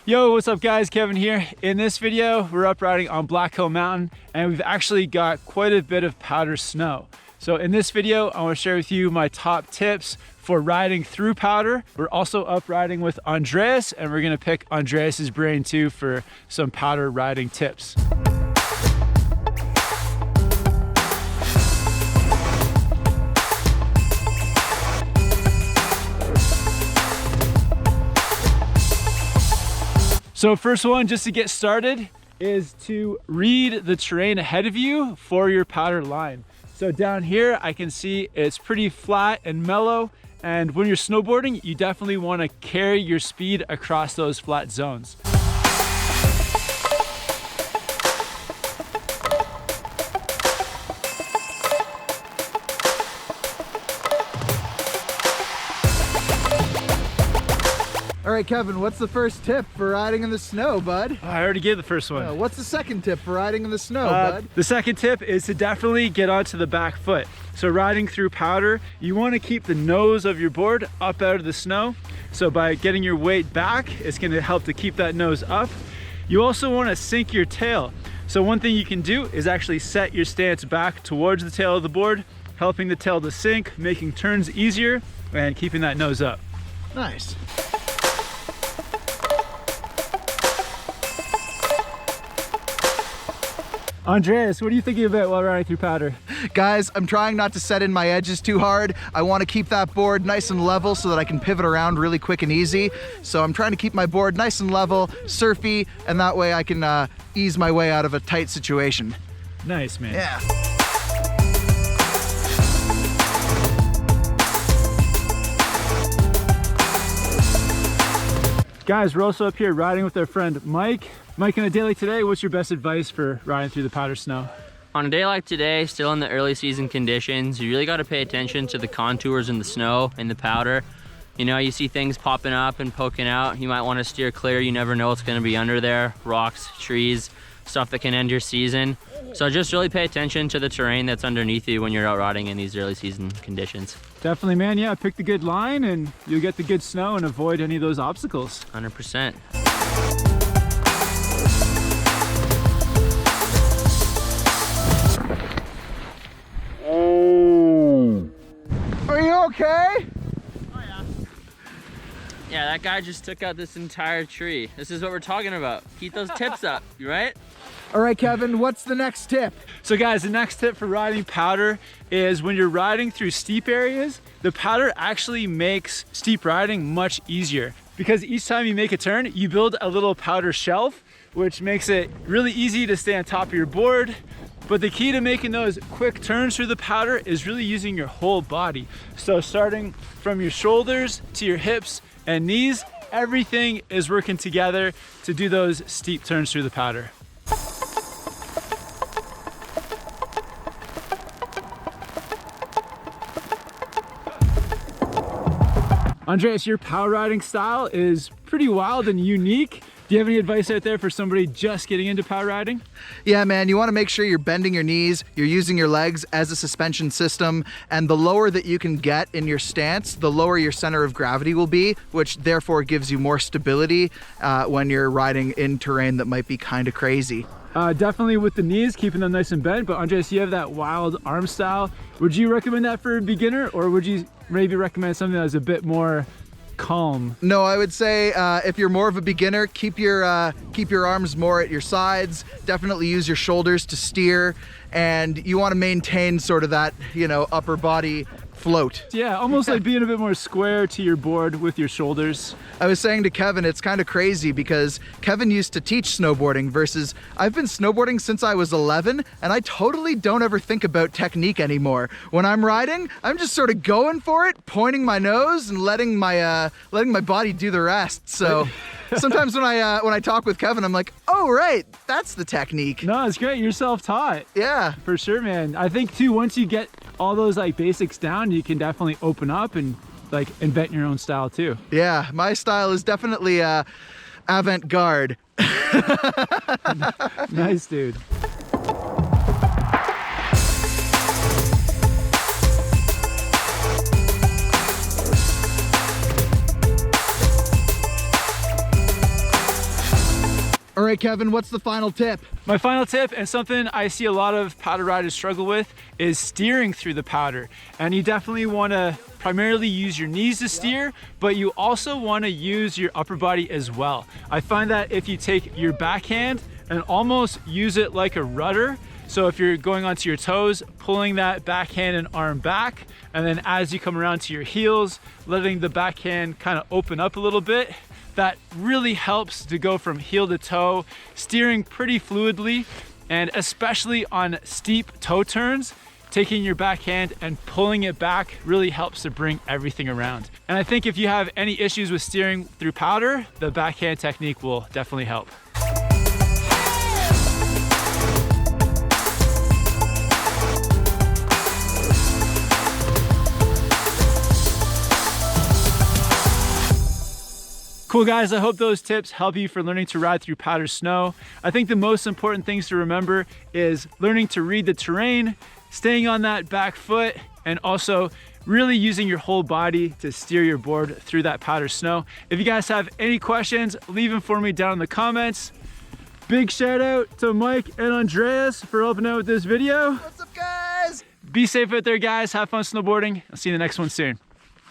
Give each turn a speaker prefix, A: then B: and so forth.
A: Yo, what's up guys? Kevin here. In this video, we're up riding on Blackcomb Mountain and we've actually got quite a bit of powder snow. So in this video, I want to share with you my top tips for riding through powder. We're also up riding with Andreas and we're gonna pick Andreas's brain too for some powder riding tips. So first one, just to get started, is to read the terrain ahead of you for your powder line. So down here, I can see it's pretty flat and mellow. And when you're snowboarding, you definitely want to carry your speed across those flat zones.
B: All right, Kevin, what's the first tip for riding in the snow, bud?
A: I already gave the first one.
B: What's the second tip for riding in the snow, bud?
A: The second tip is to definitely get onto the back foot. So riding through powder, you want to keep the nose of your board up out of the snow. So by getting your weight back, it's going to help to keep that nose up. You also want to sink your tail. So one thing you can do is actually set your stance back towards the tail of the board, helping the tail to sink, making turns easier and keeping that nose up.
B: Nice.
A: Andreas, what are you thinking about while riding through powder?
B: Guys, I'm trying not to set in my edges too hard. I want to keep that board nice and level so that I can pivot around really quick and easy. So I'm trying to keep my board nice and level, surfy, and that way I can ease my way out of a tight situation.
A: Nice, man.
B: Yeah.
A: Guys, we're also up here riding with our friend Mike. Mike, on a day like today, what's your best advice for riding through the powder snow?
C: On a day like today, still in the early season conditions, you really got to pay attention to the contours in the snow and the powder. You know, you see things popping up and poking out. You might want to steer clear. You never know what's going to be under there. Rocks, trees, stuff that can end your season. So just really pay attention to the terrain that's underneath you when you're out riding in these early season conditions.
A: Definitely, man. Yeah, pick the good line and you'll get the good snow and avoid any of those obstacles.
C: 100%.
B: Are you okay?
C: Oh yeah. Yeah, that guy just took out this entire tree. This is what we're talking about. Keep those tips up, you right?
B: All right, Kevin, what's the next tip?
A: So guys, the next tip for riding powder is when you're riding through steep areas, the powder actually makes steep riding much easier because each time you make a turn, you build a little powder shelf, which makes it really easy to stay on top of your board. But the key to making those quick turns through the powder is really using your whole body. So starting from your shoulders to your hips and knees, everything is working together to do those steep turns through the powder. Andreas, your power riding style is pretty wild and unique. Do you have any advice out there for somebody just getting into power riding?
B: Yeah, man, you want to make sure you're bending your knees, you're using your legs as a suspension system, and the lower that you can get in your stance, the lower your center of gravity will be, which therefore gives you more stability when you're riding in terrain that might be kind of crazy.
A: Definitely with the knees, keeping them nice and bent, but Andreas, you have that wild arm style. Would you recommend that for a beginner, or would you maybe recommend something that's a bit more calm?
B: No, I would say if you're more of a beginner, keep your arms more at your sides. Definitely use your shoulders to steer, and you want to maintain sort of that, you know, upper body float.
A: Yeah, almost like being a bit more square to your board with your shoulders.
B: I was saying to Kevin, it's kind of crazy because Kevin used to teach snowboarding versus I've been snowboarding since I was 11 and I totally don't ever think about technique anymore. When I'm riding, I'm just sort of going for it, pointing my nose and letting my body do the rest. So sometimes when I talk with Kevin, I'm like, oh, right, that's the technique.
A: No, it's great. You're self-taught.
B: Yeah.
A: For sure, man. I think too, once you get all those like basics down, you can definitely open up and like invent your own style too.
B: Yeah, my style is definitely avant-garde.
A: Nice, dude.
B: All right, Kevin, what's the final tip?
A: My final tip, and something I see a lot of powder riders struggle with, is steering through the powder. And you definitely want to primarily use your knees to steer, but you also want to use your upper body as well. I find that if you take your backhand and almost use it like a rudder, so if you're going onto your toes, pulling that backhand and arm back, and then as you come around to your heels, letting the backhand kind of open up a little bit, that really helps to go from heel to toe, steering pretty fluidly, and especially on steep toe turns, taking your backhand and pulling it back really helps to bring everything around. And I think if you have any issues with steering through powder, the backhand technique will definitely help. Cool guys, I hope those tips help you for learning to ride through powder snow. I think the most important things to remember is learning to read the terrain, staying on that back foot, and also really using your whole body to steer your board through that powder snow. If you guys have any questions, leave them for me down in the comments. Big shout out to Mike and Andreas for helping out with this video.
B: What's up, guys?
A: Be safe out there, guys. Have fun snowboarding. I'll see you in the next one soon.